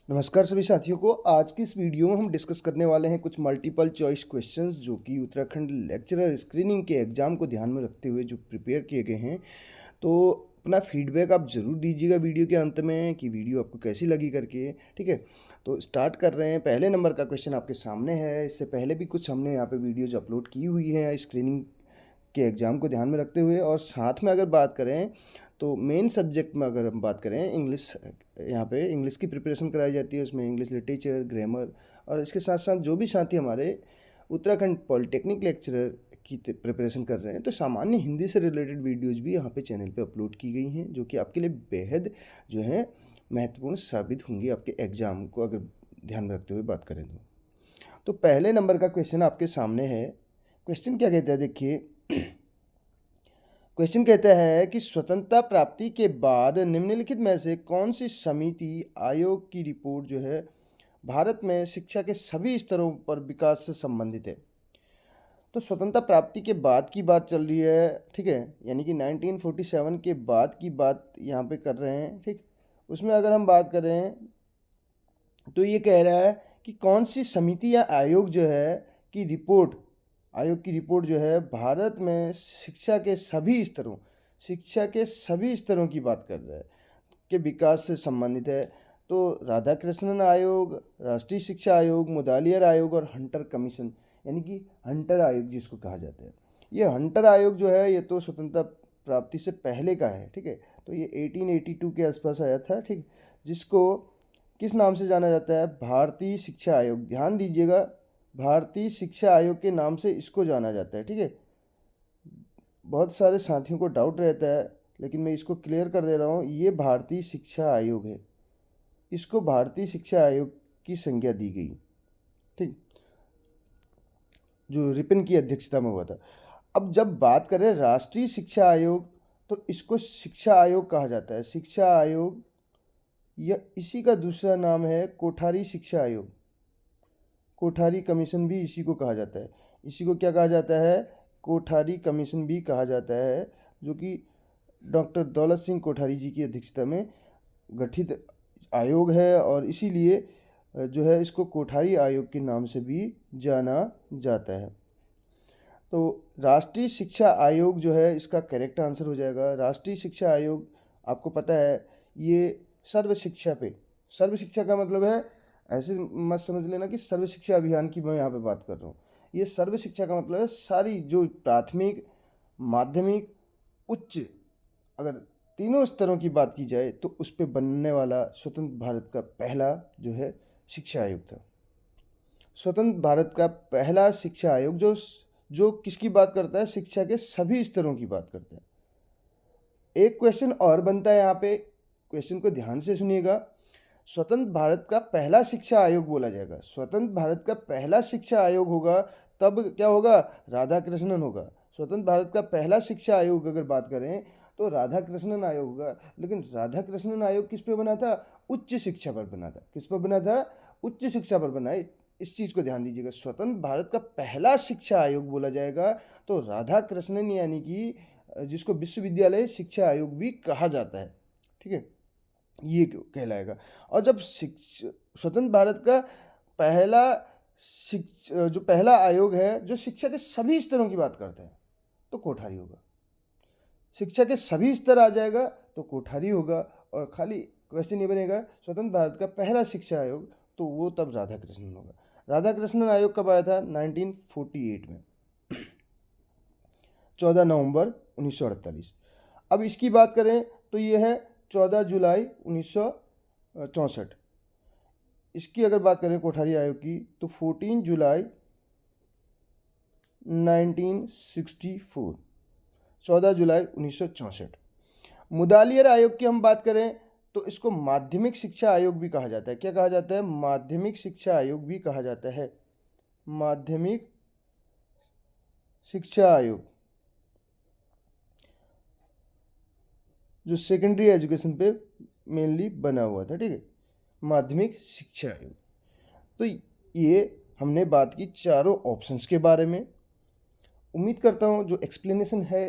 नमस्कार सभी साथियों को। आज की इस वीडियो में हम डिस्कस करने वाले हैं कुछ मल्टीपल चॉइस क्वेश्चंस जो कि उत्तराखंड लेक्चरर स्क्रीनिंग के एग्ज़ाम को ध्यान में रखते हुए जो प्रिपेयर किए गए हैं। तो अपना फीडबैक आप ज़रूर दीजिएगा वीडियो के अंत में कि वीडियो आपको कैसी लगी करके। ठीक है, तो स्टार्ट कर रहे हैं। पहले नंबर का क्वेश्चन आपके सामने है। इससे पहले भी कुछ हमने यहाँ पे वीडियोज अपलोड की हुई है स्क्रीनिंग के एग्ज़ाम को ध्यान में रखते हुए। और साथ में अगर बात करें तो मेन सब्जेक्ट में अगर हम बात करें इंग्लिश, यहाँ पे इंग्लिश की प्रिपरेशन कराई जाती है। उसमें इंग्लिश लिटरेचर, ग्रामर और इसके साथ साथ जो भी साथी हमारे उत्तराखंड पॉलिटेक्निक लेक्चरर की प्रिपरेशन कर रहे हैं तो सामान्य हिंदी से रिलेटेड वीडियोज़ भी यहाँ पे चैनल पे अपलोड की गई हैं, जो कि आपके लिए बेहद जो है महत्वपूर्ण साबित होंगी आपके एग्ज़ाम को अगर ध्यान में रखते हुए बात करें तो पहले नंबर का क्वेश्चन आपके सामने है। क्वेश्चन क्या कहता है, देखिए। क्वेश्चन कहता है कि स्वतंत्रता प्राप्ति के बाद निम्नलिखित में से कौन सी समिति आयोग की रिपोर्ट जो है भारत में शिक्षा के सभी स्तरों पर विकास से संबंधित है। तो स्वतंत्रता प्राप्ति के बाद की बात चल रही है, ठीक है, यानी कि 1947 के बाद की बात यहाँ पे कर रहे हैं। ठीक, उसमें अगर हम बात करें तो ये कह रहा है कि कौन सी समिति या आयोग जो है कि आयोग की रिपोर्ट जो है भारत में शिक्षा के सभी स्तरों की बात कर रहा है के विकास से संबंधित है। तो राधाकृष्णन आयोग, राष्ट्रीय शिक्षा आयोग, मुदालियर आयोग और हंटर कमीशन, यानी कि हंटर आयोग जिसको कहा जाता है। ये हंटर आयोग जो है ये तो स्वतंत्रता प्राप्ति से पहले का है। ठीक है, तो ये 1882 के आसपास आया था। ठीक, जिसको किस नाम से जाना जाता है? भारतीय शिक्षा आयोग। ध्यान दीजिएगा, भारतीय शिक्षा आयोग के नाम से इसको जाना जाता है। ठीक है, बहुत सारे साथियों को डाउट रहता है लेकिन मैं इसको क्लियर कर दे रहा हूँ। ये भारतीय शिक्षा आयोग है, इसको भारतीय शिक्षा आयोग की संज्ञा दी गई। ठीक, जो रिपन की अध्यक्षता में हुआ था। अब जब बात करें राष्ट्रीय शिक्षा आयोग तो इसको शिक्षा आयोग कहा जाता है। शिक्षा आयोग या इसी का दूसरा नाम है कोठारी शिक्षा आयोग। कोठारी कमीशन भी इसी को कहा जाता है। इसी को क्या कहा जाता है? कोठारी कमीशन भी कहा जाता है, जो कि डॉक्टर दौलत सिंह कोठारी जी की अध्यक्षता में गठित आयोग है और इसीलिए जो है इसको कोठारी आयोग के नाम से भी जाना जाता है। तो राष्ट्रीय शिक्षा आयोग जो है इसका करेक्ट आंसर हो जाएगा। राष्ट्रीय शिक्षा आयोग आपको पता है ये सर्व शिक्षा का मतलब है, ऐसे मत समझ लेना कि सर्व शिक्षा अभियान की मैं यहाँ पे बात कर रहा हूँ। ये सर्व शिक्षा का मतलब है सारी जो प्राथमिक, माध्यमिक, उच्च, अगर तीनों स्तरों की बात की जाए तो उस पर बनने वाला स्वतंत्र भारत का पहला जो है शिक्षा आयोग था। स्वतंत्र भारत का पहला शिक्षा आयोग जो किसकी बात करता है? शिक्षा के सभी स्तरों की बात करता है। एक क्वेश्चन और बनता है यहाँ पे, क्वेश्चन को ध्यान से सुनिएगा। स्वतंत्र भारत का पहला शिक्षा आयोग बोला जाएगा। स्वतंत्र भारत का पहला शिक्षा आयोग होगा तब क्या होगा? राधाकृष्णन होगा। स्वतंत्र भारत का पहला शिक्षा आयोग अगर बात करें तो राधाकृष्णन आयोग होगा। लेकिन राधाकृष्णन आयोग किस पे बना था? उच्च शिक्षा पर बना था। किस पर बना था? उच्च शिक्षा पर बना है। इस चीज़ को ध्यान दीजिएगा, स्वतंत्र भारत का पहला शिक्षा आयोग बोला जाएगा तो राधाकृष्णन, यानी कि जिसको विश्वविद्यालय शिक्षा आयोग भी कहा जाता है। ठीक है, ये कहलाएगा। और जब स्वतंत्र भारत का जो पहला आयोग है जो शिक्षा के सभी स्तरों की बात करता है तो कोठारी होगा। शिक्षा के सभी स्तर आ जाएगा तो कोठारी होगा। और खाली क्वेश्चन ये बनेगा स्वतंत्र भारत का पहला शिक्षा आयोग, तो वो तब राधाकृष्णन होगा। राधाकृष्णन आयोग कब आया था? 1948 में, 14 नवंबर 1948। अब इसकी बात करें तो ये है 14 जुलाई 1964। इसकी अगर बात करें कोठारी आयोग की तो 14 जुलाई 1964, 14 जुलाई 1964। मुदालियर आयोग की हम बात करें तो इसको माध्यमिक शिक्षा आयोग भी कहा जाता है। क्या कहा जाता है? माध्यमिक शिक्षा आयोग भी कहा जाता है। माध्यमिक शिक्षा आयोग, जो सेकेंडरी एजुकेशन पे मेनली बना हुआ था। ठीक है, माध्यमिक शिक्षा आयोग। तो ये हमने बात की चारों ऑप्शंस के बारे में। उम्मीद करता हूँ जो एक्सप्लेनेशन है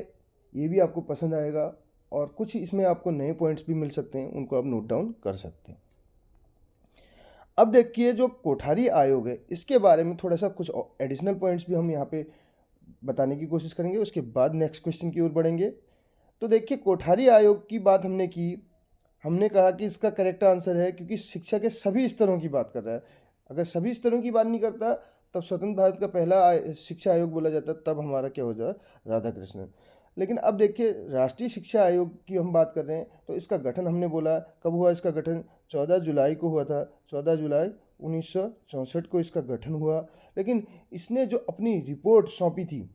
ये भी आपको पसंद आएगा और कुछ इसमें आपको नए पॉइंट्स भी मिल सकते हैं, उनको आप नोट डाउन कर सकते हैं। अब देखिए जो कोठारी आयोग है इसके बारे में थोड़ा सा कुछ एडिशनल पॉइंट्स भी हम यहाँ पे बताने की कोशिश करेंगे, उसके बाद नेक्स्ट क्वेश्चन की ओर बढ़ेंगे। तो देखिए कोठारी आयोग की बात हमने की, हमने कहा कि इसका करेक्ट आंसर है क्योंकि शिक्षा के सभी स्तरों की बात कर रहा है। अगर सभी स्तरों की बात नहीं करता तब स्वतंत्र भारत का पहला शिक्षा आयोग बोला जाता, तब हमारा क्या हो जाता, राधाकृष्णन। लेकिन अब देखिए राष्ट्रीय शिक्षा आयोग की हम बात कर रहे हैं, तो इसका गठन हमने बोला कब हुआ, इसका गठन 14 जुलाई को हुआ था, 14 जुलाई 1964 को इसका गठन हुआ। लेकिन इसने जो अपनी रिपोर्ट सौंपी थी,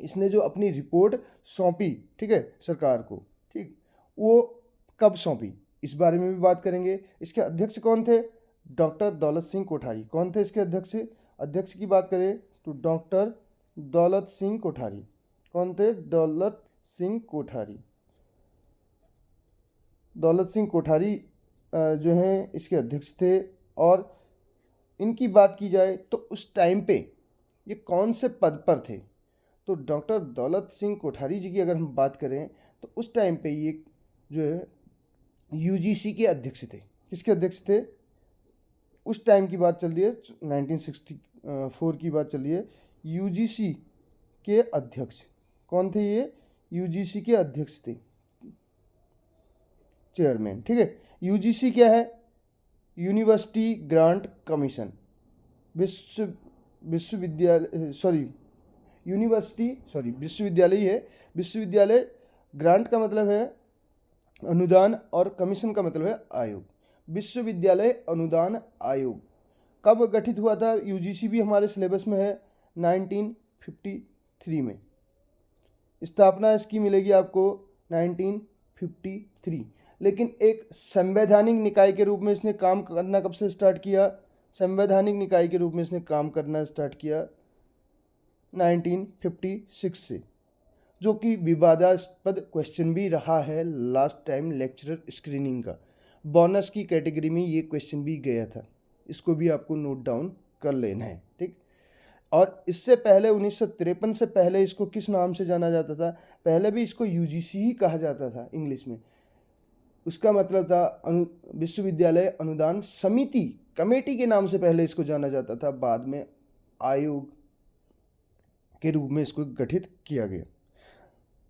इसने जो अपनी रिपोर्ट सौंपी, ठीक है, सरकार को, ठीक, वो कब सौंपी इस बारे में भी बात करेंगे। इसके अध्यक्ष कौन थे, डॉक्टर दौलत सिंह कोठारी। कौन थे इसके अध्यक्ष, अध्यक्ष की बात करें तो डॉक्टर दौलत सिंह कोठारी। कौन थे, दौलत सिंह कोठारी। दौलत सिंह कोठारी जो हैं इसके अध्यक्ष थे। और इनकी बात की जाए तो उस टाइम पे ये कौन से पद पर थे, तो डॉक्टर दौलत सिंह कोठारी जी की अगर हम बात करें तो उस टाइम पे ये जो है यूजीसी के अध्यक्ष थे। किसके अध्यक्ष थे, उस टाइम की बात चल रही है, 1964 की बात चल रही है। यूजीसी के अध्यक्ष कौन थे, ये यूजीसी के अध्यक्ष थे, चेयरमैन, ठीक है। यूजीसी क्या है, यूनिवर्सिटी ग्रांट कमीशन। विश्वविद्यालय ही है। विश्वविद्यालय ग्रांट का मतलब है अनुदान और कमीशन का मतलब है आयोग। विश्वविद्यालय अनुदान आयोग कब गठित हुआ था, यूजीसी भी हमारे सिलेबस में है, 1953 में। स्थापना इसकी मिलेगी आपको 1953। लेकिन एक संवैधानिक निकाय के रूप में इसने काम करना कब से स्टार्ट किया, संवैधानिक निकाय के रूप में इसने काम करना स्टार्ट किया 1956 से, जो कि विवादास्पद क्वेश्चन भी रहा है लास्ट टाइम लेक्चरर स्क्रीनिंग का। बोनस की कैटेगरी में ये क्वेश्चन भी गया था, इसको भी आपको नोट डाउन कर लेना है, ठीक। और इससे पहले 1953 से पहले इसको किस नाम से जाना जाता था, पहले भी इसको यूजीसी ही कहा जाता था इंग्लिश में। उसका मतलब था विश्वविद्यालय अनुदान समिति, कमेटी के नाम से पहले इसको जाना जाता था, बाद में आयोग के रूप में इसको गठित किया गया।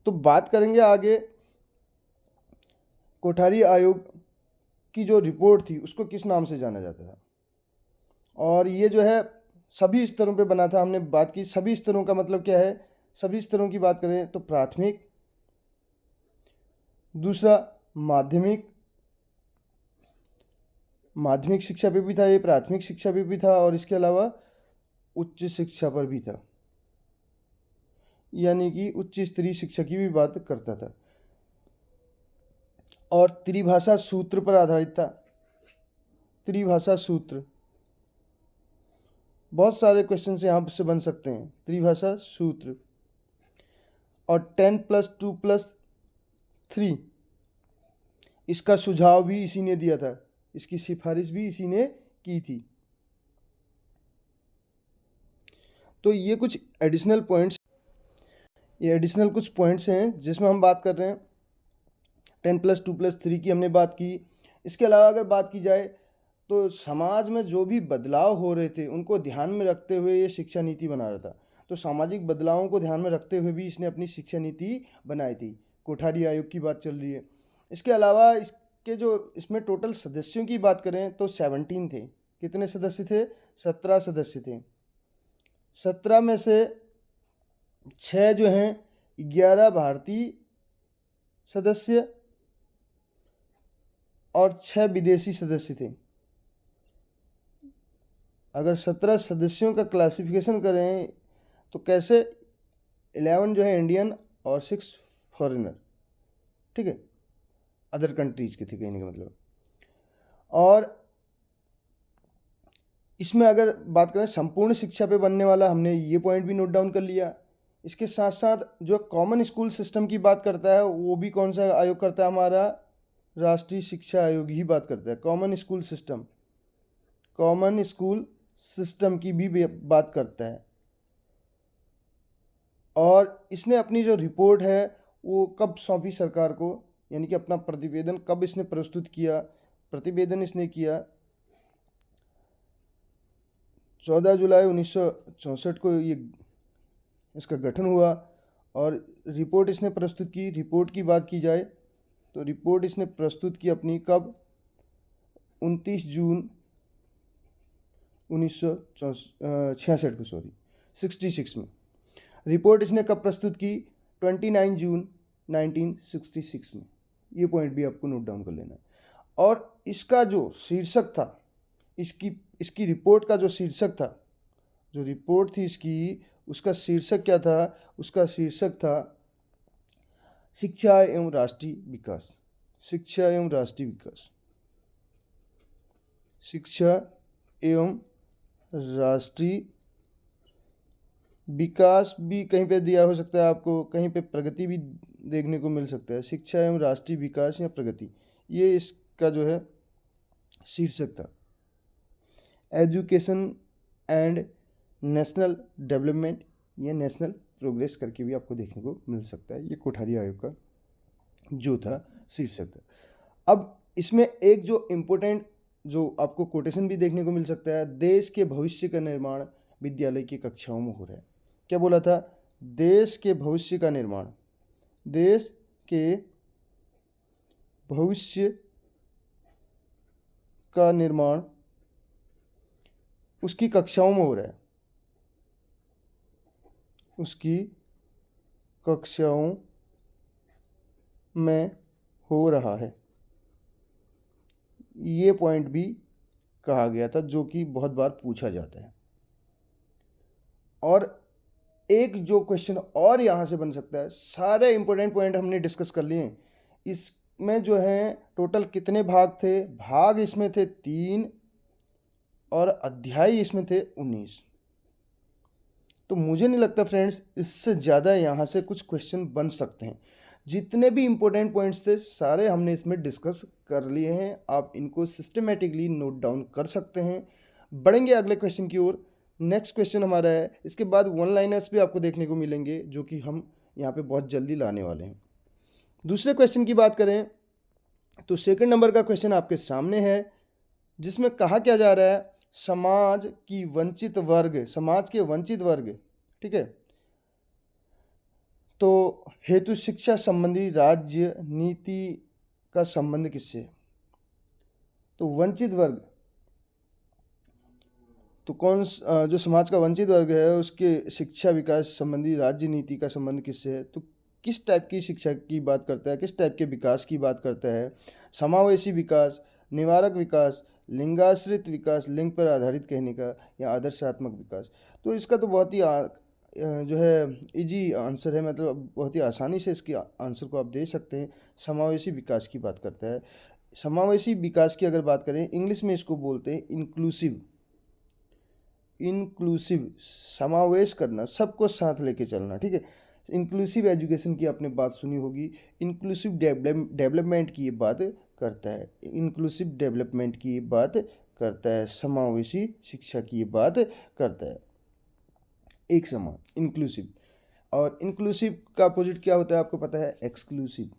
तो बात करेंगे आगे, कोठारी आयोग की जो रिपोर्ट थी उसको किस नाम से जाना जाता था, और ये जो है सभी स्तरों पे बना था। हमने बात की सभी स्तरों का मतलब क्या है, सभी स्तरों की बात करें तो प्राथमिक, दूसरा माध्यमिक, माध्यमिक शिक्षा पे भी था ये, प्राथमिक शिक्षा पे भी था, और इसके अलावा उच्च शिक्षा पर भी था, यानी कि उच्च स्तरीय शिक्षा की भी बात करता था। और त्रिभाषा सूत्र पर आधारित था। त्रिभाषा सूत्र, बहुत सारे क्वेश्चन यहाँ से बन सकते हैं, त्रिभाषा सूत्र। और 10+2+3 इसका सुझाव भी इसी ने दिया था, इसकी सिफारिश भी इसी ने की थी। तो ये कुछ एडिशनल पॉइंट्स, ये एडिशनल कुछ पॉइंट्स हैं जिसमें हम बात कर रहे हैं। 10+2+3 की हमने बात की। इसके अलावा अगर बात की जाए तो समाज में जो भी बदलाव हो रहे थे उनको ध्यान में रखते हुए ये शिक्षा नीति बना रहा था। तो सामाजिक बदलावों को ध्यान में रखते हुए भी इसने अपनी शिक्षा नीति बनाई थी। कोठारी आयोग की बात चल रही है। इसके अलावा इसके जो इसमें टोटल सदस्यों की बात करें तो 17 थे। कितने सदस्य थे, 17 सदस्य थे। 17 में से 6 जो हैं 11 भारतीय सदस्य और 6 विदेशी सदस्य थे। अगर 17 सदस्यों का क्लासिफिकेशन करें तो कैसे, 11 जो है इंडियन और 6 फॉरेनर, ठीक है, अदर कंट्रीज के थे कहने का मतलब। और इसमें अगर बात करें संपूर्ण शिक्षा पे बनने वाला, हमने ये पॉइंट भी नोट डाउन कर लिया। इसके साथ साथ जो कॉमन स्कूल सिस्टम की बात करता है वो भी कौन सा आयोग करता है, हमारा राष्ट्रीय शिक्षा आयोग ही बात करता है। Common school system, common school system की भी बात करता है। और इसने अपनी जो रिपोर्ट है वो कब सौंपी सरकार को, यानी कि अपना प्रतिवेदन कब इसने प्रस्तुत किया, प्रतिवेदन इसने किया 14 जुलाई 1964 को ये इसका गठन हुआ और रिपोर्ट इसने प्रस्तुत की। रिपोर्ट की बात की जाए तो रिपोर्ट इसने प्रस्तुत की अपनी कब, 29 जून 1966 को, 66 में। रिपोर्ट इसने कब प्रस्तुत की, 29 जून 1966 में। ये पॉइंट भी आपको नोट डाउन कर लेना है। और इसका जो शीर्षक था, इसकी रिपोर्ट का जो शीर्षक था, जो रिपोर्ट थी इसकी, उसका शीर्षक क्या था, उसका शीर्षक था शिक्षा एवं राष्ट्रीय विकास। शिक्षा एवं राष्ट्रीय विकास। शिक्षा एवं राष्ट्रीय विकास भी कहीं पे दिया हो सकता है आपको, कहीं पे प्रगति भी देखने को मिल सकता है। शिक्षा एवं राष्ट्रीय विकास या प्रगति, ये इसका जो है शीर्षक था। एजुकेशन एंड नेशनल डेवलपमेंट या नेशनल प्रोग्रेस करके भी आपको देखने को मिल सकता है। ये कोठारी आयोग का जो था शीर्षक था। अब इसमें एक जो इम्पोर्टेंट जो आपको कोटेशन भी देखने को मिल सकता है, देश के भविष्य का निर्माण विद्यालय की कक्षाओं में हो रहा है। क्या बोला था, देश के भविष्य का निर्माण, देश के भविष्य का निर्माण उसकी कक्षाओं में हो रहा है, उसकी कक्षाओं में हो रहा है। ये पॉइंट भी कहा गया था, जो कि बहुत बार पूछा जाता है। और एक जो क्वेश्चन और यहाँ से बन सकता है, सारे इंपॉर्टेंट पॉइंट हमने डिस्कस कर लिए। इसमें जो है टोटल कितने भाग थे, भाग इसमें थे 3 और अध्याय इसमें थे 19। तो मुझे नहीं लगता फ्रेंड्स इससे ज़्यादा यहाँ से कुछ क्वेश्चन बन सकते हैं। जितने भी इंपॉर्टेंट पॉइंट्स थे सारे हमने इसमें डिस्कस कर लिए हैं। आप इनको सिस्टमेटिकली नोट डाउन कर सकते हैं। बढ़ेंगे अगले क्वेश्चन की ओर। नेक्स्ट क्वेश्चन हमारा है, इसके बाद वन लाइनर्स भी आपको देखने को मिलेंगे, जो कि हम यहाँ पे बहुत जल्दी लाने वाले हैं। दूसरे क्वेश्चन की बात करें तो सेकंड नंबर का क्वेश्चन आपके सामने है, जिसमें कहा क्या जा रहा है, समाज की वंचित वर्ग, समाज के वंचित वर्ग, ठीक है, तो हेतु शिक्षा संबंधी राज्य नीति का संबंध किससे। तो वंचित वर्ग, तो कौन जो समाज का वंचित वर्ग है उसके शिक्षा विकास संबंधी राज्य नीति का संबंध किससे है। तो किस टाइप की शिक्षा की बात करता है, किस टाइप के विकास की बात करता है, समावेशी विकास, निवारक विकास, लिंगाश्रित विकास, लिंग पर आधारित कहने का, या आदर्शात्मक विकास। तो इसका तो बहुत ही जो है इजी आंसर है, मतलब बहुत ही आसानी से इसके आंसर को आप दे सकते हैं। समावेशी विकास की बात करता है। समावेशी विकास की अगर बात करें, इंग्लिश में इसको बोलते हैं इंक्लूसिव। इंक्लूसिव, समावेश करना, सबको साथ लेके चलना, ठीक है। इंक्लूसिव एजुकेशन की आपने बात सुनी होगी। इंक्लूसिव डेवलपमेंट की ये बात करता है, इंक्लूसिव डेवलपमेंट की ये बात करता है, समावेशी शिक्षा की ये बात करता है। एक समान, इंक्लूसिव। और इंक्लूसिव का अपोजिट क्या होता है आपको पता है, एक्सक्लूसिव।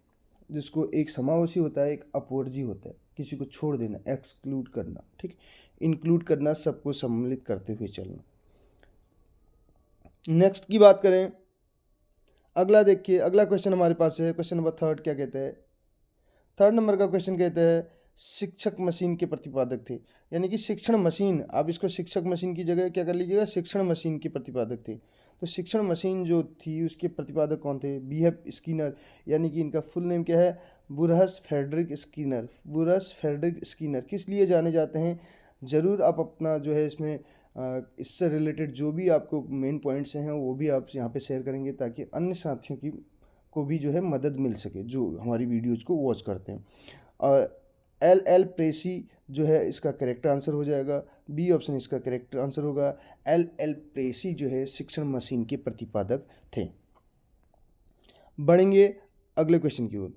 जिसको एक समावेशी होता है, एक अपोर्जी होता है, किसी को छोड़ देना, एक्सक्लूड करना, ठीक। इंक्लूड करना, सबको सम्मिलित करते हुए चलना। नेक्स्ट की बात करें, अगला देखिए, अगला क्वेश्चन हमारे पास है, क्वेश्चन नंबर 3 क्या कहता है। 3 नंबर का क्वेश्चन कहता है, शिक्षक मशीन के प्रतिपादक थे, यानी कि शिक्षण मशीन, आप इसको शिक्षक मशीन की जगह क्या कर लीजिएगा, शिक्षण मशीन के प्रतिपादक थे। तो शिक्षण मशीन जो थी उसके प्रतिपादक कौन थे, बीएफ स्किनर, यानी कि इनका फुल नेम क्या है, बुरहस फ्रेडरिक स्किनर। बुरहस फ्रेडरिक स्किनर किस लिए जाने जाते हैं, ज़रूर आप अपना जो है इसमें इससे रिलेटेड जो भी आपको मेन पॉइंट्स हैं वो भी आप यहाँ पे शेयर करेंगे, ताकि अन्य साथियों की को भी जो है मदद मिल सके जो हमारी वीडियोज़ को वॉच करते हैं। और एल प्रेसी जो है इसका करेक्ट आंसर हो जाएगा, बी ऑप्शन इसका करेक्ट आंसर होगा। एल प्रेसी जो है शिक्षण मशीन के प्रतिपादक थे। बढ़ेंगे अगले क्वेश्चन की ओर।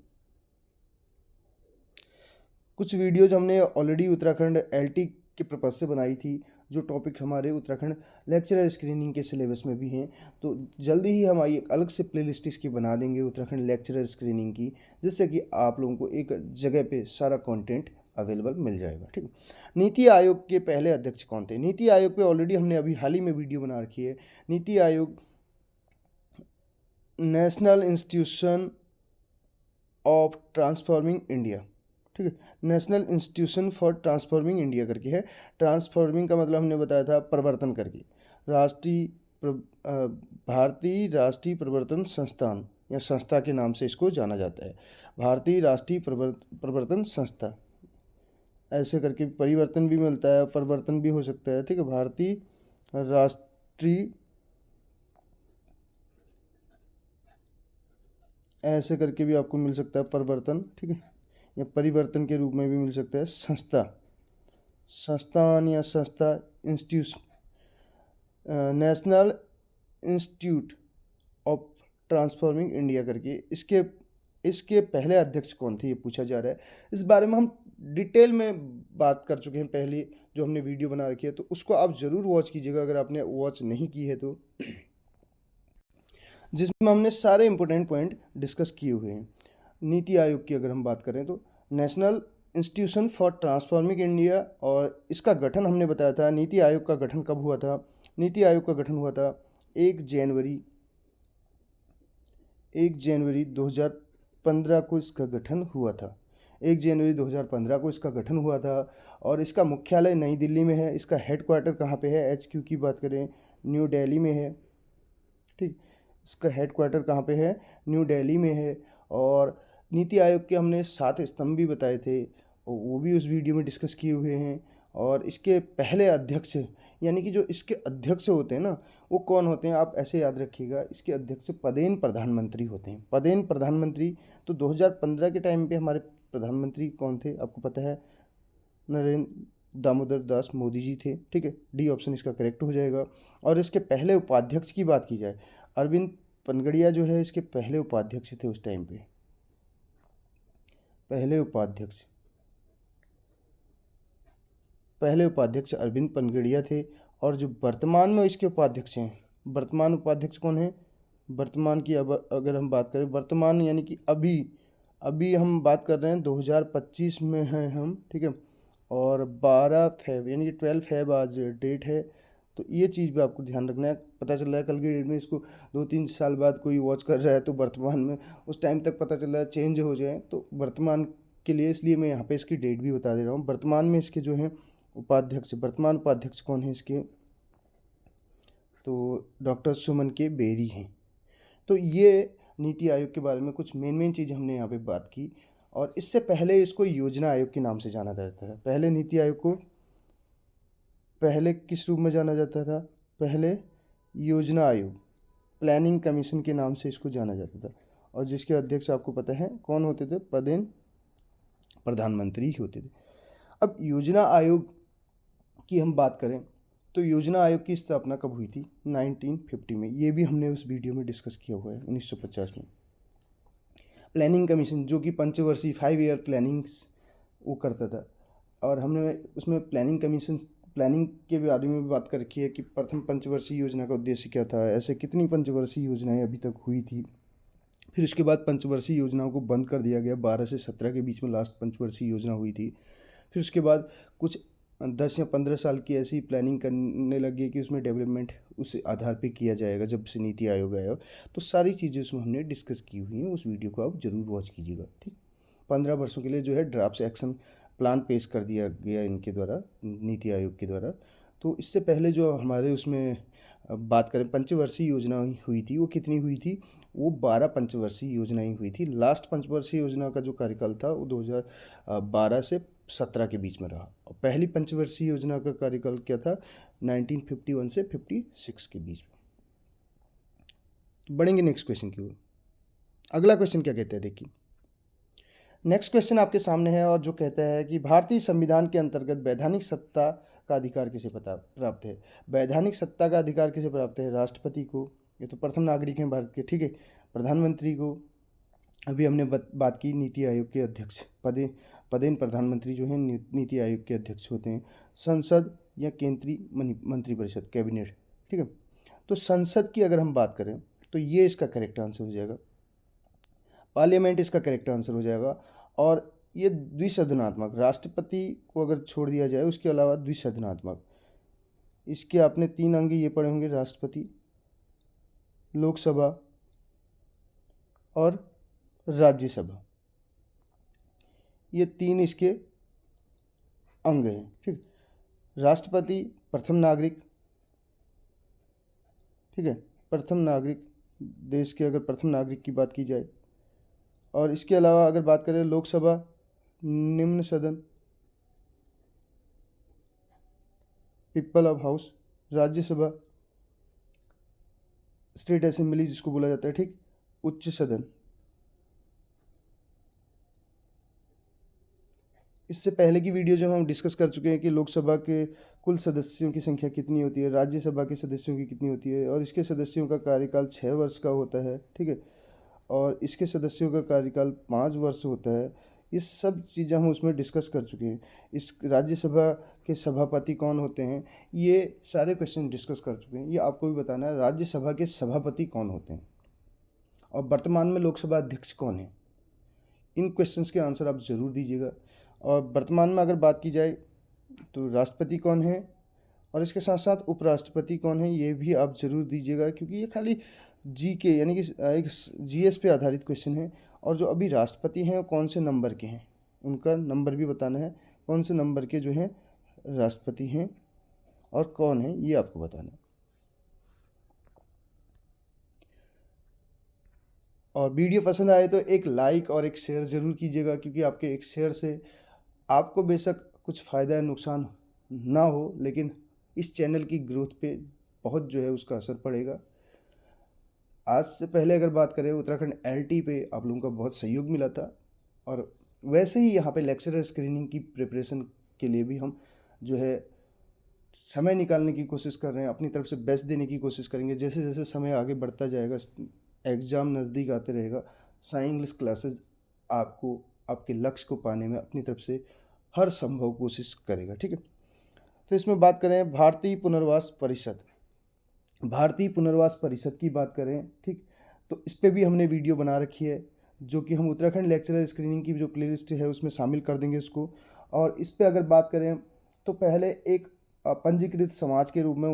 कुछ वीडियोज हमने ऑलरेडी उत्तराखंड एलटी के पर्पज से बनाई थी, जो टॉपिक हमारे उत्तराखंड लेक्चरर स्क्रीनिंग के सिलेबस में भी हैं। तो जल्दी ही हम एक अलग से प्लेलिस्ट इसकी बना देंगे उत्तराखंड लेक्चरर स्क्रीनिंग की, जिससे कि आप लोगों को एक जगह पे सारा कंटेंट अवेलेबल मिल जाएगा। ठीक है, नीति आयोग के पहले अध्यक्ष कौन थे? नीति आयोग पे ऑलरेडी हमने अभी हाल ही में वीडियो बना रखी है। NITI Aayog national institution of transforming India, ठीक है, national institution for transforming India करके है। ट्रांसफॉर्मिंग का मतलब हमने बताया था परिवर्तन करके। राष्ट्रीय भारतीय राष्ट्रीय प्रवर्तन संस्थान या संस्था के नाम से इसको जाना जाता है, भारतीय राष्ट्रीय प्रवर्तन संस्था। ऐसे करके परिवर्तन भी मिलता है, परिवर्तन भी हो सकता है। ठीक है, भारतीय राष्ट्रीय, ऐसे करके भी आपको मिल सकता है परिवर्तन। ठीक है, या परिवर्तन के रूप में भी मिल सकता है संस्था, संस्थान या संस्था, institute, national institute of transforming India करके। इसके पहले अध्यक्ष कौन थे, ये पूछा जा रहा है। इस बारे में हम डिटेल में बात कर चुके हैं पहले, जो हमने वीडियो बना रखी है, तो उसको आप ज़रूर वॉच कीजिएगा अगर आपने वॉच नहीं की है तो, जिसमें हमने सारे इंपॉर्टेंट पॉइंट डिस्कस किए हुए हैं। नीति आयोग की अगर हम बात करें तो national institution for transforming India, और इसका गठन हमने बताया था। नीति आयोग का गठन कब हुआ था? नीति आयोग का गठन हुआ था 1 जनवरी 2015 को इसका गठन हुआ था। 1 जनवरी 2015 को इसका गठन हुआ था, और इसका मुख्यालय नई दिल्ली में है। इसका हेडक्वार्टर कहाँ पे है? HQ की बात करें, न्यू दिल्ली में है। ठीक, इसका हेडक्वार्टर कहाँ पे है? न्यू दिल्ली में है। और नीति आयोग के हमने 7 स्तंभ भी बताए थे, वो भी उस वीडियो में डिस्कस किए हुए हैं। और इसके पहले अध्यक्ष, यानी कि जो इसके अध्यक्ष होते हैं ना, वो कौन होते हैं? आप ऐसे याद रखिएगा, इसके अध्यक्ष पदेन प्रधानमंत्री होते हैं। पदेन प्रधानमंत्री। तो 2015 के टाइम पे हमारे प्रधानमंत्री कौन थे आपको पता है? नरेंद्र दामोदर दास मोदी जी थे। ठीक है, डी ऑप्शन इसका करेक्ट हो जाएगा। और इसके पहले उपाध्यक्ष की बात की जाए, अरविंद पनगड़िया जो है इसके पहले उपाध्यक्ष थे उस टाइम पे, पहले उपाध्यक्ष अरविंद पनगड़िया थे। और जो वर्तमान में इसके उपाध्यक्ष हैं, वर्तमान उपाध्यक्ष कौन है? वर्तमान की अब अगर हम बात करें, वर्तमान यानी कि अभी अभी हम बात कर रहे हैं 2025 में हैं हम। ठीक है, और 12 फेब यानी कि 12 फेब आज डेट है। तो ये चीज़ भी आपको ध्यान रखना है। पता चल रहा है कल की डेट में इसको 2-3 साल बाद कोई वॉच कर रहा है तो वर्तमान में उस टाइम तक पता चल रहा है चेंज हो जाए, तो वर्तमान के लिए इसलिए मैं यहाँ पे इसकी डेट भी बता दे रहा हूँ। वर्तमान में इसके जो हैं उपाध्यक्ष, वर्तमान उपाध्यक्ष कौन है इसके? तो डॉक्टर सुमन के बेरी हैं। तो ये नीति आयोग के बारे में कुछ मेन चीज़ हमने यहाँ पे बात की। और इससे पहले इसको योजना आयोग के नाम से जाना जाता है। पहले नीति आयोग को पहले किस रूप में जाना जाता था? पहले योजना आयोग, प्लानिंग कमीशन के नाम से इसको जाना जाता था। और जिसके अध्यक्ष आपको पता है कौन होते थे? पदेन प्रधानमंत्री होते थे। अब योजना आयोग की हम बात करें तो योजना आयोग की स्थापना कब हुई थी? 1950 में। ये भी हमने उस वीडियो में डिस्कस किया हुआ है। 1950 में प्लानिंग कमीशन, जो कि पंचवर्षीय 5 ईयर प्लानिंग्स वो करता था। और हमने उसमें प्लानिंग के बारे में भी बात कर रखी है कि प्रथम पंचवर्षीय योजना का उद्देश्य क्या था, ऐसे कितनी पंचवर्षीय योजनाएं अभी तक हुई थी। फिर उसके बाद पंचवर्षीय योजनाओं को बंद कर दिया गया, 12 से 17 के बीच में लास्ट पंचवर्षीय योजना हुई थी। फिर उसके बाद कुछ 10 या 15 साल की ऐसी प्लानिंग करने लगी कि उसमें डेवलपमेंट उस आधार पे किया जाएगा जब से नीति आयोग आया। तो सारी चीज़ें उसमें हमने डिस्कस की हुई हैं, उस वीडियो को आप ज़रूर वॉच कीजिएगा। ठीक, 15 वर्षों के लिए जो है ड्राफ्ट एक्शन प्लान पेश कर दिया गया इनके द्वारा, नीति आयोग के द्वारा। तो इससे पहले जो हमारे उसमें बात करें पंचवर्षीय योजना हुई थी, वो कितनी हुई थी? वो 12 पंचवर्षीय योजनाएं हुई थी। लास्ट पंचवर्षीय योजना का जो कार्यकाल था वो 2012 से 17 के बीच में रहा। और पहली पंचवर्षीय योजना का कार्यकाल क्या था? 1951 से 56 के बीच में। बढ़ेंगे नेक्स्ट क्वेश्चन की ओर। अगला क्वेश्चन क्या कहते हैं, देखिए नेक्स्ट क्वेश्चन आपके सामने है, और जो कहता है कि भारतीय संविधान के अंतर्गत वैधानिक सत्ता का अधिकार किसे प्राप्त है? वैधानिक सत्ता का अधिकार किसे प्राप्त है? राष्ट्रपति को, ये तो प्रथम नागरिक हैं भारत के। ठीक है, प्रधानमंत्री को, अभी हमने बात की नीति आयोग के अध्यक्ष, पदेन प्रधानमंत्री जो हैं नीति आयोग के अध्यक्ष होते हैं। संसद या केंद्रीय मंत्रिपरिषद, कैबिनेट। ठीक है, तो संसद की अगर हम बात करें तो ये इसका करेक्ट आंसर हो जाएगा, पार्लियामेंट इसका करेक्ट आंसर हो जाएगा। और ये द्विसदनात्मक, राष्ट्रपति को अगर छोड़ दिया जाए उसके अलावा द्विसदनात्मक। इसके आपने 3 अंग ये पढ़े होंगे, राष्ट्रपति, लोकसभा और राज्यसभा। ये 3 इसके अंग हैं, ठीक। राष्ट्रपति प्रथम नागरिक, ठीक है, प्रथम नागरिक, देश के अगर प्रथम नागरिक की बात की जाए। और इसके अलावा अगर बात करें लोकसभा, निम्न सदन, people of house. Rajya Sabha, state assembly जिसको बोला जाता है, ठीक, उच्च सदन। इससे पहले की वीडियो जो हम डिस्कस कर चुके हैं कि लोकसभा के कुल सदस्यों की संख्या कितनी होती है, राज्यसभा के सदस्यों की कितनी होती है, और इसके सदस्यों का कार्यकाल 6 वर्ष का होता है, ठीक है, और इसके सदस्यों का कार्यकाल 5 वर्ष होता है। ये सब चीज़ें हम उसमें डिस्कस कर चुके हैं। इस राज्यसभा के सभापति कौन होते हैं, ये सारे क्वेश्चन डिस्कस कर चुके हैं। ये आपको भी बताना है राज्यसभा के सभापति कौन होते हैं और वर्तमान में लोकसभा अध्यक्ष कौन है। इन क्वेश्चंस के आंसर आप ज़रूर दीजिएगा। और वर्तमान में अगर बात की जाए तो राष्ट्रपति कौन है और इसके साथ साथ उपराष्ट्रपति कौन है, ये भी आप ज़रूर दीजिएगा, क्योंकि ये खाली जीके यानी कि एक जीएस पे आधारित क्वेश्चन है। और जो अभी राष्ट्रपति हैं वो कौन से नंबर के हैं, उनका नंबर भी बताना है, कौन से नंबर के जो हैं राष्ट्रपति हैं और कौन है, ये आपको बताना है। और वीडियो पसंद आए तो एक लाइक और एक शेयर ज़रूर कीजिएगा, क्योंकि आपके एक शेयर से आपको बेशक कुछ फ़ायदा या नुकसान ना हो, लेकिन इस चैनल की ग्रोथ पे बहुत जो है उसका असर पड़ेगा। आज से पहले अगर बात करें उत्तराखंड एलटी पे आप लोगों का बहुत सहयोग मिला था, और वैसे ही यहाँ पे लेक्चरर स्क्रीनिंग की प्रिपरेशन के लिए भी हम जो है समय निकालने की कोशिश कर रहे हैं, अपनी तरफ से बेस्ट देने की कोशिश करेंगे। जैसे जैसे समय आगे बढ़ता जाएगा, एग्ज़ाम नज़दीक आते रहेगा, साई इंग्लिश क्लासेस आपको आपके लक्ष्य को पाने में अपनी तरफ से हर संभव कोशिश करेगा, ठीक है। तो इसमें बात करें भारतीय पुनर्वास परिषद, भारतीय पुनर्वास परिषद की बात करें, ठीक, तो इस पर भी हमने वीडियो बना रखी है, जो कि हम उत्तराखंड लेक्चरर स्क्रीनिंग की जो प्लेलिस्ट है उसमें शामिल कर देंगे उसको। और इस पर अगर बात करें तो पहले एक पंजीकृत समाज के रूप में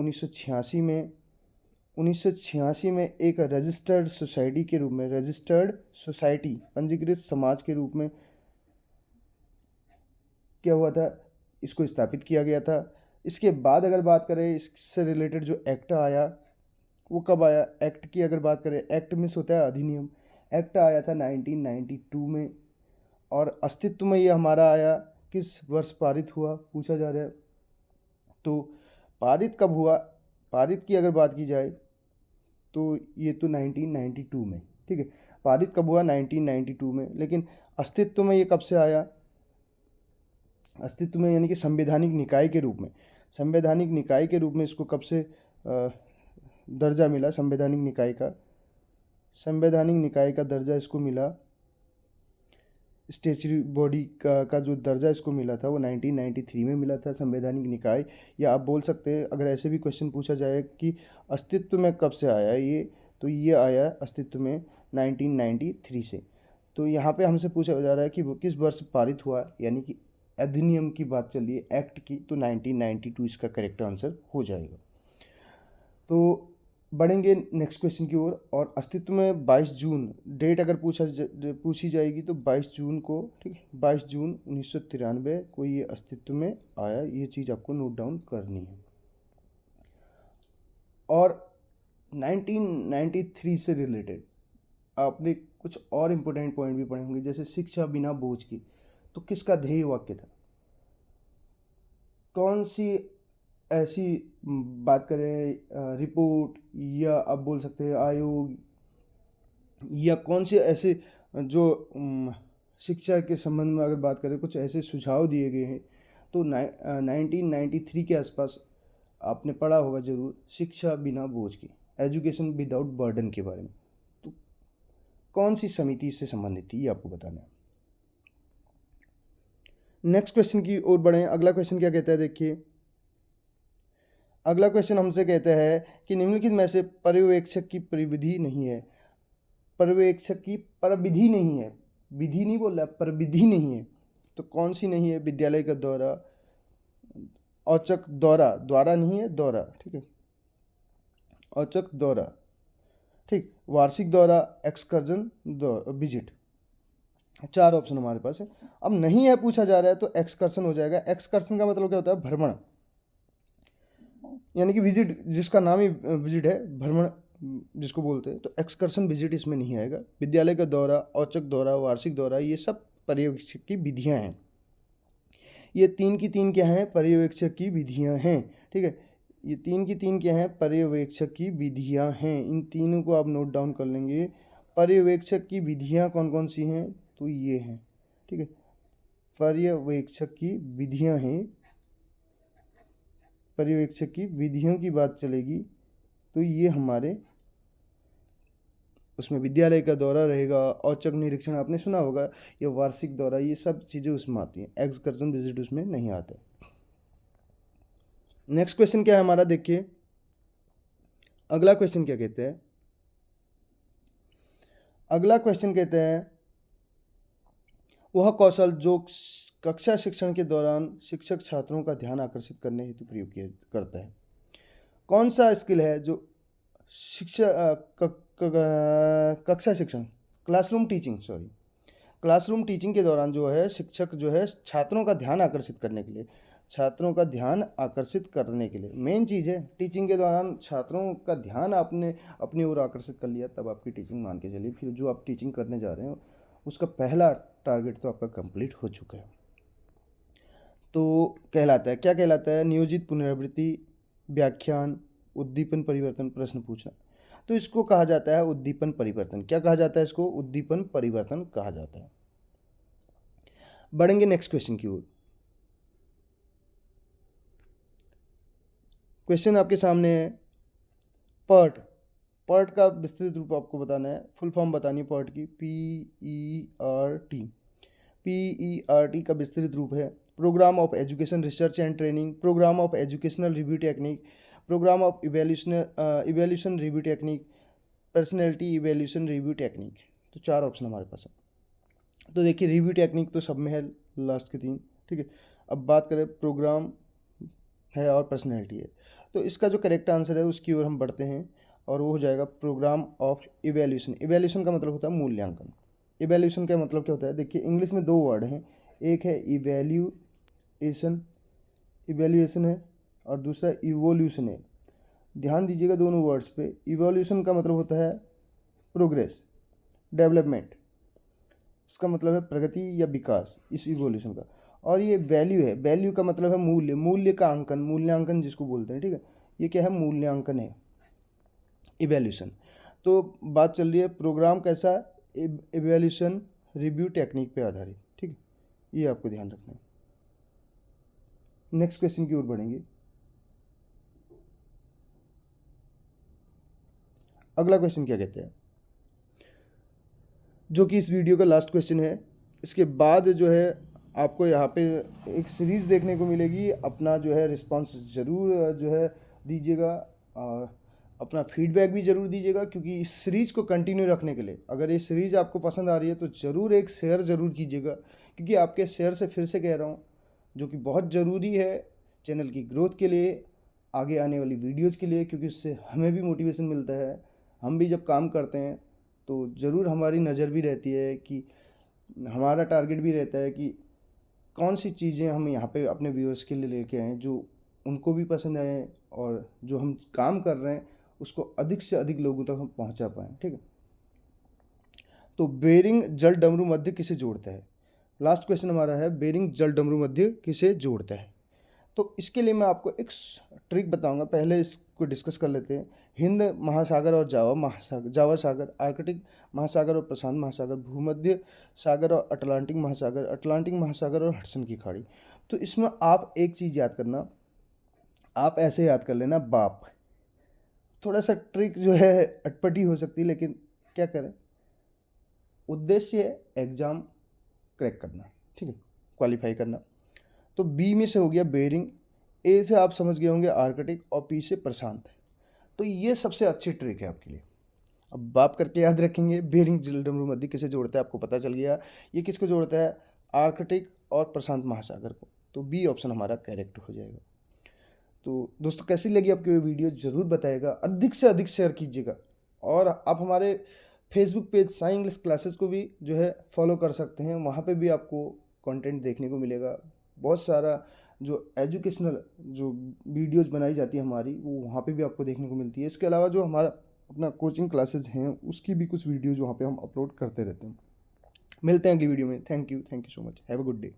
1986 में एक रजिस्टर्ड सोसाइटी के रूप में, रजिस्टर्ड सोसाइटी, पंजीकृत समाज के रूप में क्या हुआ था, इसको स्थापित किया गया था। इसके बाद अगर बात करें इससे रिलेटेड जो एक्ट आया वो कब आया, एक्ट की अगर बात करें, एक्ट मीन्स होता है अधिनियम, एक्ट आया था 1992 में। और अस्तित्व में ये हमारा आया किस वर्ष पारित हुआ पूछा जा रहा है, तो पारित कब हुआ, पारित की अगर बात की जाए तो ये तो 1992 में, ठीक है, पारित कब हुआ 1992 में। लेकिन अस्तित्व में ये कब से आया, अस्तित्व में यानी कि संवैधानिक निकाय के रूप में, संवैधानिक निकाय के रूप में इसको कब से दर्जा मिला, संवैधानिक निकाय का, संवैधानिक निकाय का दर्जा इसको मिला, स्टेचुरी बॉडी का जो दर्जा इसको मिला था वो 1993 में मिला था, संवैधानिक निकाय। या आप बोल सकते हैं अगर ऐसे भी क्वेश्चन पूछा जाए कि अस्तित्व में कब से आया ये, तो ये आया अस्तित्व में 1993 से। तो यहाँ पे हमसे पूछा जा रहा है कि वो किस वर्ष पारित हुआ, यानी कि अधिनियम की बात चल रही है, एक्ट की, तो 1992 इसका करेक्ट आंसर हो जाएगा। तो बढ़ेंगे नेक्स्ट क्वेश्चन की ओर। और अस्तित्व में 22 जून डेट अगर पूछी जाएगी तो 22 जून को, ठीक है, 22 जून 1993 को ये अस्तित्व में आया, ये चीज़ आपको नोट डाउन करनी है। और 1993 से रिलेटेड आपने कुछ और इम्पोर्टेंट पॉइंट भी पढ़े होंगे, जैसे शिक्षा बिना बोझ की, तो किसका ध्येय वाक्य था, कौन सी ऐसी बात करें रिपोर्ट या आप बोल सकते हैं आयोग, या कौन से ऐसे जो शिक्षा के संबंध में अगर बात करें कुछ ऐसे सुझाव दिए गए हैं, तो 1993 के आसपास आपने पढ़ा होगा ज़रूर शिक्षा बिना बोझ की, एजुकेशन विदाउट बर्डन के बारे में। तो कौन सी समिति इससे संबंधित थी ये आपको बताना है। नेक्स्ट क्वेश्चन की ओर बढ़ें। अगला क्वेश्चन क्या कहता है, देखिए अगला क्वेश्चन हमसे कहता है कि निम्नलिखित में से पर्यवेक्षक की परिविधि नहीं है, पर्यवेक्षक की परविधि नहीं है, विधि नहीं बोल रहा, परविधि नहीं है, तो कौन सी नहीं है? विद्यालय का दौरा, औचक दौरा, द्वारा नहीं है, दौरा, ठीक है, औचक दौरा, ठीक, वार्षिक दौरा, एक्सकर्जन विजिट। 4 ऑप्शन हमारे पास है। अब नहीं है पूछा जा रहा है तो एक्सकर्शन हो जाएगा। एक्सकर्शन का मतलब क्या होता है? भ्रमण, यानी कि विजिट, जिसका नाम ही विजिट है, भ्रमण जिसको बोलते हैं, तो एक्सकर्शन विजिट इसमें नहीं आएगा। विद्यालय का दौरा, औचक दौरा, वार्षिक दौरा, ये सब पर्यवेक्षक की विधियां हैं। ये 3 की 3 क्या हैं? पर्यवेक्षक की विधियां हैं, ठीक है। ये 3 की 3 क्या हैं? पर्यवेक्षक की विधियां हैं। इन तीनों को आप नोट डाउन कर लेंगे। पर्यवेक्षक की विधियां कौन कौन सी हैं? तो ये हैं, ठीक है, पर्यवेक्षक की विधियां हैं। पर्यवेक्षक की विधियों की बात चलेगी तो ये हमारे उसमें विद्यालय का दौरा रहेगा, औचक निरीक्षण आपने सुना होगा, या वार्षिक दौरा, ये सब चीज़ें उसमें आती हैं। एक्सकर्शन विजिट उसमें नहीं आता। नेक्स्ट क्वेश्चन क्या है हमारा? देखिए अगला क्वेश्चन क्या कहते हैं। अगला क्वेश्चन कहते हैं वह कौशल जो कक्षा शिक्षण के दौरान शिक्षक छात्रों का ध्यान आकर्षित करने हेतु प्रयोग किया करता है। कौन सा स्किल है जो कक्षा शिक्षण, classroom teaching, sorry, classroom teaching के दौरान जो है शिक्षक जो है छात्रों का ध्यान आकर्षित करने के लिए, छात्रों का ध्यान आकर्षित करने के लिए मेन चीज़ है। टीचिंग के दौरान छात्रों का ध्यान आपने अपनी ओर आकर्षित कर लिया, तब आपकी टीचिंग मान के चलिए, फिर जो आप टीचिंग करने जा रहे हो उसका पहला टारगेट तो आपका कंप्लीट हो चुका है। तो कहलाता है, क्या कहलाता है? नियोजित पुनरावृत्ति, व्याख्यान, उद्दीपन परिवर्तन, प्रश्न पूछना। तो इसको कहा जाता है उद्दीपन परिवर्तन। क्या कहा जाता है इसको? उद्दीपन परिवर्तन कहा जाता है। बढ़ेंगे नेक्स्ट क्वेश्चन की ओर। क्वेश्चन आपके सामने है पर्ट। पर्ट का विस्तृत रूप आपको बताना है, फुल फॉर्म बतानी है पर्ट की, PERT। PERT का विस्तृत रूप है programme of education research and training, programme of educational review technique, programme of evaluation review technique, personality evaluation review technique. तो 4 ऑप्शन हमारे पास है। तो देखिए रिव्यू टेक्निक तो सब में है, लास्ट के 3, ठीक है। अब बात करें, प्रोग्राम है और पर्सनैलिटी है, तो इसका जो करेक्ट आंसर है उसकी ओर हम बढ़ते हैं और वो हो जाएगा प्रोग्राम ऑफ इवेल्यूशन। इवेल्यूशन का मतलब होता है मूल्यांकन। इवेल्यूशन का मतलब क्या होता है? देखिए इंग्लिश में 2 वर्ड हैं, एक है इवेल्यूएशन, इवेल्यूएशन है, और दूसरा इवोल्यूशन है। ध्यान दीजिएगा दोनों वर्ड्स पे। इवोल्यूशन का मतलब होता है प्रोग्रेस, डेवलपमेंट, इसका मतलब है प्रगति या विकास, इस इवोल्यूशन का। और ये वैल्यू है, वैल्यू का मतलब है मूल्य, मूल्य का अंकन, मूल्यांकन जिसको बोलते हैं, ठीक है। ये क्या है? मूल्यांकन है इवैल्यूएशन। तो बात चल रही है प्रोग्राम कैसा? इवैल्यूएशन रिव्यू टेक्निक पे आधारित, ठीक है, ये आपको ध्यान रखना है। नेक्स्ट क्वेश्चन की ओर बढ़ेंगे। अगला क्वेश्चन क्या कहते हैं, जो कि इस वीडियो का लास्ट क्वेश्चन है। इसके बाद जो है आपको यहाँ पे एक सीरीज़ देखने को मिलेगी। अपना जो है रिस्पांस ज़रूर जो है दीजिएगा और अपना फीडबैक भी ज़रूर दीजिएगा, क्योंकि इस सीरीज़ को कंटिन्यू रखने के लिए, अगर ये सीरीज़ आपको पसंद आ रही है तो ज़रूर एक शेयर ज़रूर कीजिएगा, क्योंकि आपके शेयर से फिर से कह रहा हूँ, जो कि बहुत ज़रूरी है चैनल की ग्रोथ के लिए, आगे आने वाली वीडियोज़ के लिए, क्योंकि उससे हमें भी मोटिवेशन मिलता है। हम भी जब काम करते हैं तो ज़रूर हमारी नज़र भी रहती है कि हमारा टारगेट भी रहता है कि कौन सी चीज़ें हम यहाँ पे अपने व्यूअर्स के लिए लेके आएँ जो उनको भी पसंद आए, और जो हम काम कर रहे हैं उसको अधिक से अधिक लोगों तक हम पहुँचा पाएँ, ठीक है। तो बेरिंग जल डमरू मध्य किसे जोड़ता है? लास्ट क्वेश्चन हमारा है, बेरिंग जल डमरू मध्य किसे जोड़ता है? तो इसके लिए मैं आपको एक ट्रिक बताऊंगा, पहले इसको डिस्कस कर लेते हैं। हिंद महासागर और जावा सागर, आर्कटिक महासागर और प्रशांत महासागर, भूमध्य सागर और अटलांटिक महासागर, अटलांटिक महासागर और हडसन की खाड़ी। तो इसमें आप एक चीज़ याद करना, आप ऐसे याद कर लेना बाप। थोड़ा सा ट्रिक जो है अटपटी हो सकती है, लेकिन क्या करें, उद्देश्य है एग्ज़ाम क्रैक करना, ठीक है, क्वालिफाई करना। तो बी में से हो गया बेरिंग, ए से आप समझ गए होंगे आर्कटिक, और पी से प्रशांत। तो ये सबसे अच्छी ट्रिक है आपके लिए। अब बाप करके याद रखेंगे, बेरिंग जल डमरू मध्य किसे जोड़ता है आपको पता चल गया। ये किसको जोड़ता है? आर्कटिक और प्रशांत महासागर को। तो बी ऑप्शन हमारा करेक्ट हो जाएगा। तो दोस्तों कैसी लगी आपकी ये वीडियो ज़रूर बताइएगा, अधिक से अधिक शेयर कीजिएगा। और आप हमारे Facebook page Sai English classes को भी जो है फॉलो कर सकते हैं, वहाँ पे भी आपको कंटेंट देखने को मिलेगा। बहुत सारा जो एजुकेशनल जो वीडियोज़ बनाई जाती है हमारी, वो वहाँ पे भी आपको देखने को मिलती है। इसके अलावा जो हमारा अपना कोचिंग क्लासेस हैं उसकी भी कुछ वीडियोज़ वहाँ पे हम अपलोड करते रहते हैं। मिलते हैं अगली वीडियो में। Thank you so much. Have a good day.